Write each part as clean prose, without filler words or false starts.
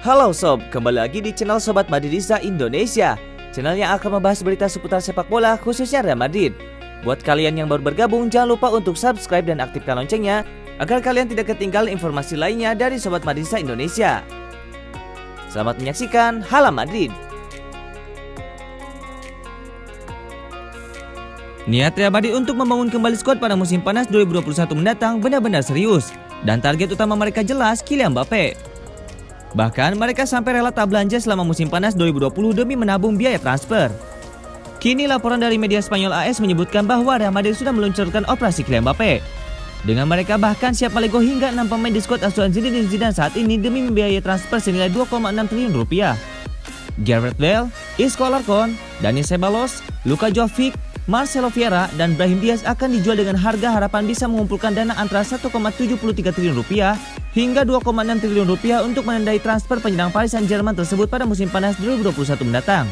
Halo sob, kembali lagi di channel Sobat Madridista Indonesia, channel yang akan membahas berita seputar sepak bola khususnya Real Madrid. Buat kalian yang baru bergabung, jangan lupa untuk subscribe dan aktifkan loncengnya agar kalian tidak ketinggalan informasi lainnya dari Sobat Madridista Indonesia. Selamat menyaksikan Hala Madrid. Niat Real Madrid untuk membangun kembali skuad pada musim panas 2021 mendatang benar-benar serius, dan target utama mereka jelas Kylian Mbappe. Bahkan mereka sampai rela tak belanja selama musim panas 2020 demi menabung biaya transfer. Kini laporan dari media Spanyol AS menyebutkan bahwa Real Madrid sudah meluncurkan operasi Kylian Mbappe. Dengan mereka bahkan siap melego hingga 6 pemain di skuad asuhan Zinedine Zidane saat ini demi membiayai transfer senilai 2,6 triliun rupiah. Gareth Bale, Isco Alarcon, Dani Ceballos, Luka Jovic, Marcelo Vieira, dan Brahim Diaz akan dijual dengan harga harapan bisa mengumpulkan dana antara 1,73 triliun rupiah hingga 2,6 triliun rupiah untuk menandai transfer penyerang Paris Saint-Germain tersebut pada musim panas 2021 mendatang.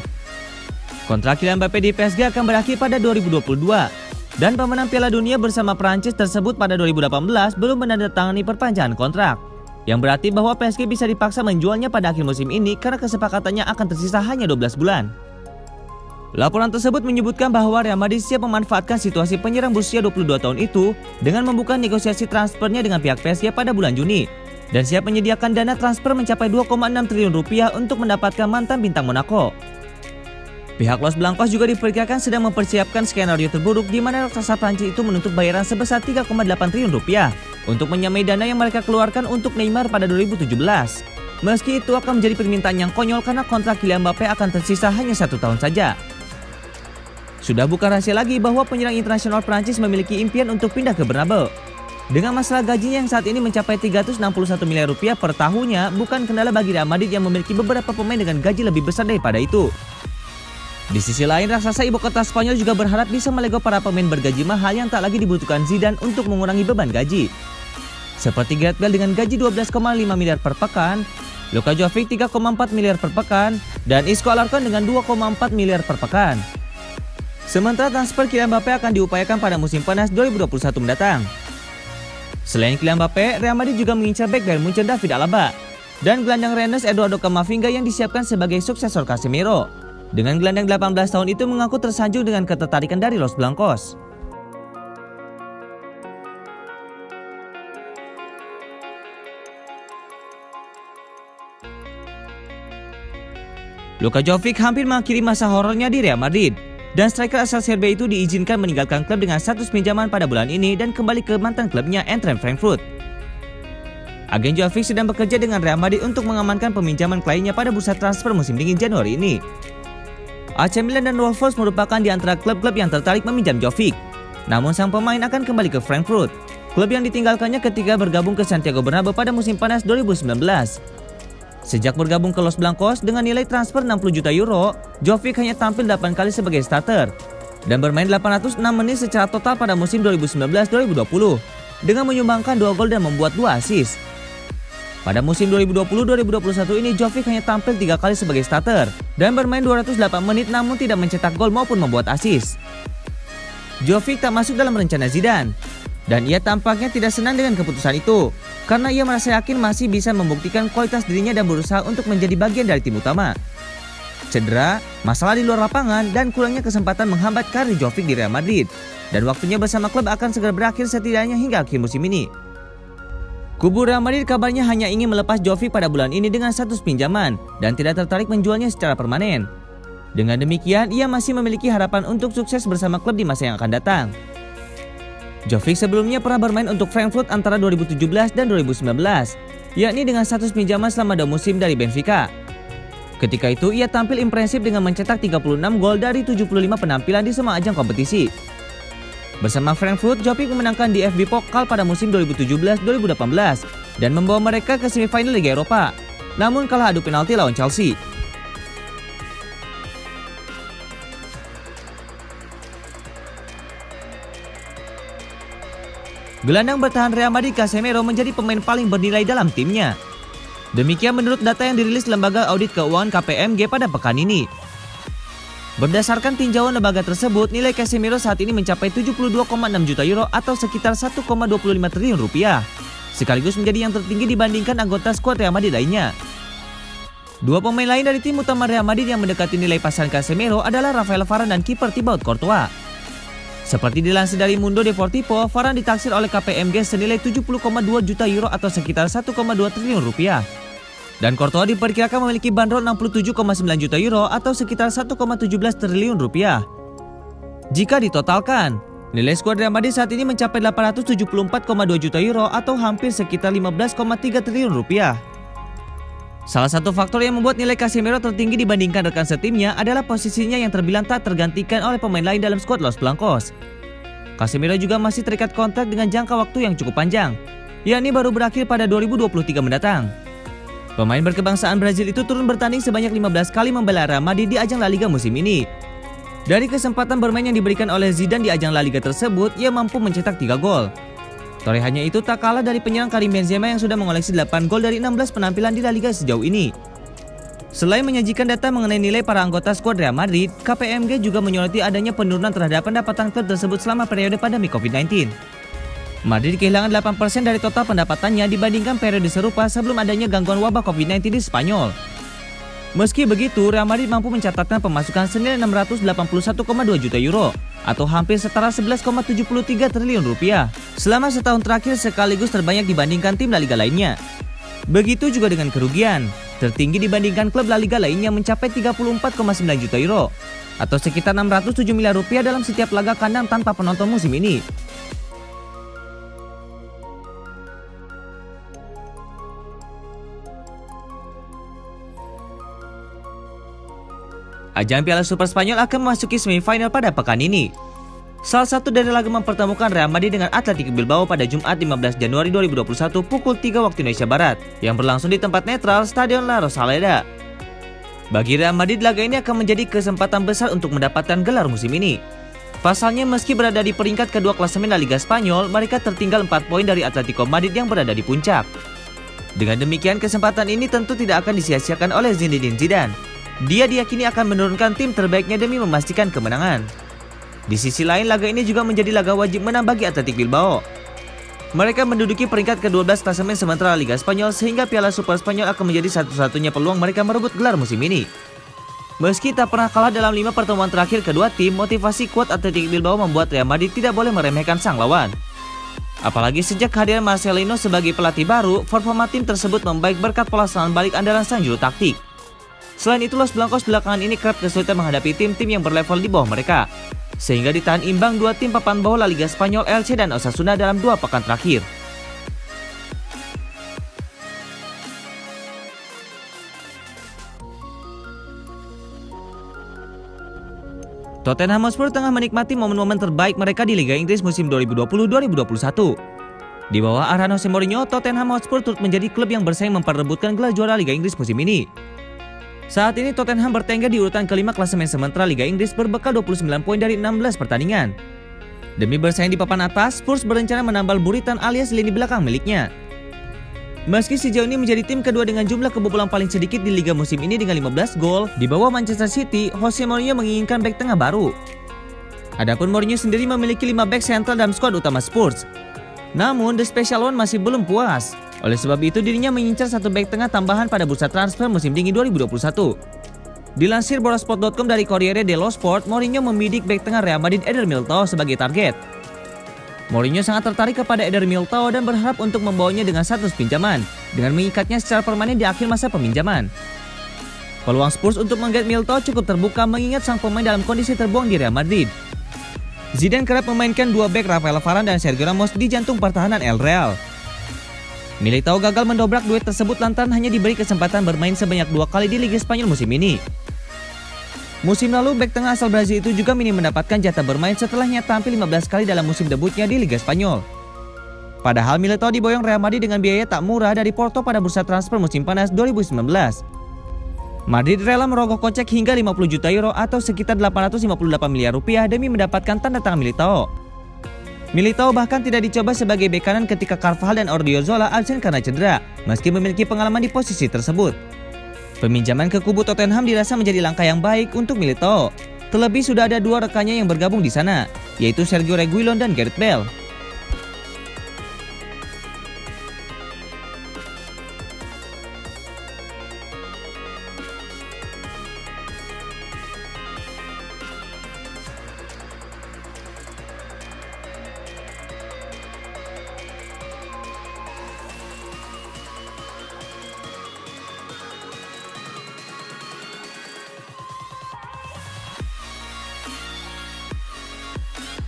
Kontrak Kylian Mbappe di PSG akan berakhir pada 2022 dan pemenang Piala Dunia bersama Prancis tersebut pada 2018 belum menandatangani perpanjangan kontrak, yang berarti bahwa PSG bisa dipaksa menjualnya pada akhir musim ini karena kesepakatannya akan tersisa hanya 12 bulan. Laporan tersebut menyebutkan bahwa Real Madrid siap memanfaatkan situasi penyerang berusia 22 tahun itu dengan membuka negosiasi transfernya dengan pihak PSG pada bulan Juni dan siap menyediakan dana transfer mencapai 2,6 triliun rupiah untuk mendapatkan mantan bintang Monaco. Pihak Los Blancos juga diperkirakan sedang mempersiapkan skenario terburuk di mana raksasa Prancis itu menuntut bayaran sebesar 3,8 triliun rupiah untuk menyamai dana yang mereka keluarkan untuk Neymar pada 2017. Meski itu akan menjadi permintaan yang konyol karena kontrak Kylian Mbappe akan tersisa hanya 1 tahun saja. Sudah bukan rahasia lagi bahwa penyerang internasional Prancis memiliki impian untuk pindah ke Bernabeu. Dengan masalah gajinya yang saat ini mencapai 361 miliar rupiah per tahunnya bukan kendala bagi Real Madrid yang memiliki beberapa pemain dengan gaji lebih besar daripada itu. Di sisi lain, raksasa ibu kota Spanyol juga berharap bisa melego para pemain bergaji mahal yang tak lagi dibutuhkan Zidane untuk mengurangi beban gaji. Seperti Gareth Bale dengan gaji 12,5 miliar per pekan, Luka Jovic 3,4 miliar per pekan, dan Isco Alarcon dengan 2,4 miliar per pekan. Sementara transfer Kylian Mbappe akan diupayakan pada musim panas 2021 mendatang. Selain Kylian Mbappe, Real Madrid juga mengincar bek Bayern Munchen David Alaba dan gelandang Rennes Eduardo Camavinga yang disiapkan sebagai suksesor Casemiro. Dengan gelandang 18 tahun itu mengaku tersanjung dengan ketertarikan dari Los Blancos. Luka Jovic hampir mengakhiri masa horornya di Real Madrid. Dan striker asal Serbia itu diizinkan meninggalkan klub dengan status pinjaman pada bulan ini dan kembali ke mantan klubnya Eintracht Frankfurt. Agen Jovic sedang bekerja dengan Real Madrid untuk mengamankan peminjaman kliennya pada bursa transfer musim dingin Januari ini. AC Milan dan Wolves merupakan di antara klub-klub yang tertarik meminjam Jovic. Namun sang pemain akan kembali ke Frankfurt, klub yang ditinggalkannya ketika bergabung ke Santiago Bernabeu pada musim panas 2019. Sejak bergabung ke Los Blancos dengan nilai transfer 60 juta euro, Jovic hanya tampil 8 kali sebagai starter dan bermain 806 menit secara total pada musim 2019-2020 dengan menyumbangkan 2 gol dan membuat 2 assist. Pada musim 2020-2021 ini Jovic hanya tampil 3 kali sebagai starter dan bermain 208 menit namun tidak mencetak gol maupun membuat assist. Jovic tak masuk dalam rencana Zidane dan ia tampaknya tidak senang dengan keputusan itu karena ia merasa yakin masih bisa membuktikan kualitas dirinya dan berusaha untuk menjadi bagian dari tim utama. Cedera, masalah di luar lapangan, dan kurangnya kesempatan menghambat karir Jovic di Real Madrid dan waktunya bersama klub akan segera berakhir setidaknya hingga akhir musim ini. Kubu Real Madrid kabarnya hanya ingin melepas Jovic pada bulan ini dengan status pinjaman dan tidak tertarik menjualnya secara permanen. Dengan demikian, ia masih memiliki harapan untuk sukses bersama klub di masa yang akan datang. Jovic sebelumnya pernah bermain untuk Frankfurt antara 2017 dan 2019, yakni dengan status pinjaman selama 2 musim dari Benfica. Ketika itu ia tampil impresif dengan mencetak 36 gol dari 75 penampilan di semua ajang kompetisi. Bersama Frankfurt, Jovic memenangkan DFB Pokal pada musim 2017-2018 dan membawa mereka ke semifinal Liga Eropa, namun kalah adu penalti lawan Chelsea. Gelandang bertahan Real Madrid Casemiro menjadi pemain paling bernilai dalam timnya. Demikian menurut data yang dirilis Lembaga Audit Keuangan KPMG pada pekan ini. Berdasarkan tinjauan lembaga tersebut, nilai Casemiro saat ini mencapai 72,6 juta euro atau sekitar 1,25 triliun rupiah, sekaligus menjadi yang tertinggi dibandingkan anggota skuad Real Madrid lainnya. Dua pemain lain dari tim utama Real Madrid yang mendekati nilai pasaran Casemiro adalah Rafael Varane dan kiper Thibaut Courtois. Seperti dilansir dari Mundo Deportivo, Varane ditaksir oleh KPMG senilai 70,2 juta euro atau sekitar 1,2 triliun rupiah. Dan Courtois diperkirakan memiliki bandrol 67,9 juta euro atau sekitar 1,17 triliun rupiah. Jika ditotalkan, nilai skuad Real Madrid saat ini mencapai 874,2 juta euro atau hampir sekitar 15,3 triliun rupiah. Salah satu faktor yang membuat nilai Casemiro tertinggi dibandingkan rekan setimnya adalah posisinya yang terbilang tak tergantikan oleh pemain lain dalam skuad Los Blancos. Casemiro juga masih terikat kontrak dengan jangka waktu yang cukup panjang, yakni baru berakhir pada 2023 mendatang. Pemain berkebangsaan Brazil itu turun bertanding sebanyak 15 kali membela Real Madrid di ajang La Liga musim ini. Dari kesempatan bermain yang diberikan oleh Zidane di ajang La Liga tersebut, ia mampu mencetak 3 gol. Torehannya itu tak kalah dari penyerang Karim Benzema yang sudah mengoleksi 8 gol dari 16 penampilan di La Liga sejauh ini. Selain menyajikan data mengenai nilai para anggota skuad Real Madrid, KPMG juga menyoroti adanya penurunan terhadap pendapatan klub tersebut selama periode pandemi COVID-19. Madrid kehilangan 8% dari total pendapatannya dibandingkan periode serupa sebelum adanya gangguan wabah COVID-19 di Spanyol. Meski begitu, Real Madrid mampu mencatatkan pemasukan senilai 681,2 juta euro atau hampir setara 11,73 triliun rupiah selama setahun terakhir, sekaligus terbanyak dibandingkan tim La Liga lainnya. Begitu juga dengan kerugian, tertinggi dibandingkan klub La Liga lainnya mencapai 34,9 juta euro atau sekitar 607 miliar rupiah dalam setiap laga kandang tanpa penonton musim ini. Ajang Piala Super Spanyol akan memasuki semifinal pada pekan ini. Salah satu dari laga mempertemukan Real Madrid dengan Athletic Bilbao pada Jumat 15 Januari 2021 pukul 3 waktu Indonesia Barat yang berlangsung di tempat netral Stadion La Rosaleda. Bagi Real Madrid, laga ini akan menjadi kesempatan besar untuk mendapatkan gelar musim ini. Pasalnya, meski berada di peringkat kedua klasemen La Liga Spanyol, mereka tertinggal 4 poin dari Atletico Madrid yang berada di puncak. Dengan demikian, kesempatan ini tentu tidak akan disia-siakan oleh Zinedine Zidane. Dia diyakini akan menurunkan tim terbaiknya demi memastikan kemenangan. Di sisi lain, laga ini juga menjadi laga wajib menang bagi Athletic Bilbao. Mereka menduduki peringkat ke-12 klasemen sementara Liga Spanyol, sehingga Piala Super Spanyol akan menjadi satu-satunya peluang mereka merebut gelar musim ini. Meski tak pernah kalah dalam 5 pertemuan terakhir kedua tim, motivasi kuat Athletic Bilbao membuat Real Madrid tidak boleh meremehkan sang lawan. Apalagi sejak kehadiran Marcelino sebagai pelatih baru, performa tim tersebut membaik berkat pola serangan balik andalan sang juru taktik. Selain itu, Los Blancos belakangan ini kerap kesulitan menghadapi tim-tim yang berlevel di bawah mereka, sehingga ditahan imbang 2 tim papan bawah La Liga Spanyol, Elche dan Osasuna dalam 2 pekan terakhir. Tottenham Hotspur tengah menikmati momen-momen terbaik mereka di Liga Inggris musim 2020-2021. Di bawah arahan Jose Mourinho, Tottenham Hotspur turut menjadi klub yang bersaing memperebutkan gelar juara Liga Inggris musim ini. Saat ini Tottenham bertengger di urutan kelima klasemen sementara Liga Inggris berbekal 29 poin dari 16 pertandingan. Demi bersaing di papan atas, Spurs berencana menambal buritan alias lini belakang miliknya. Meski sejauh ini menjadi tim kedua dengan jumlah kebobolan paling sedikit di Liga musim ini dengan 15 gol, di bawah Manchester City, Jose Mourinho menginginkan bek tengah baru. Adapun Mourinho sendiri memiliki 5 bek sentral dalam skuad utama Spurs. Namun, The Special One masih belum puas. Oleh sebab itu, dirinya mengincar 1 bek tengah tambahan pada bursa transfer musim dingin 2021. Dilansir Borosport.com dari Corriere dello Sport, Mourinho membidik bek tengah Real Madrid Eder Militao sebagai target. Mourinho sangat tertarik kepada Eder Militao dan berharap untuk membawanya dengan status pinjaman, dengan mengikatnya secara permanen di akhir masa peminjaman. Peluang Spurs untuk menggait Militao cukup terbuka mengingat sang pemain dalam kondisi terbuang di Real Madrid. Zidane kerap memainkan 2 bek Rafael Varane dan Sergio Ramos di jantung pertahanan El Real. Militao gagal mendobrak duet tersebut lantaran hanya diberi kesempatan bermain sebanyak 2 kali di Liga Spanyol musim ini. Musim lalu, bek tengah asal Brazil itu juga minim mendapatkan jatah bermain setelahnya tampil 15 kali dalam musim debutnya di Liga Spanyol. Padahal Militao diboyong Real Madrid dengan biaya tak murah dari Porto pada bursa transfer musim panas 2019. Madrid rela merogoh kocek hingga 50 juta euro atau sekitar 858 miliar rupiah demi mendapatkan tanda tangan Militao. Militao bahkan tidak dicoba sebagai bek kanan ketika Carvajal dan Odriozola absen karena cedera, meski memiliki pengalaman di posisi tersebut. Peminjaman ke kubu Tottenham dirasa menjadi langkah yang baik untuk Militao. Terlebih sudah ada dua rekannya yang bergabung di sana, yaitu Sergio Reguilon dan Gareth Bale.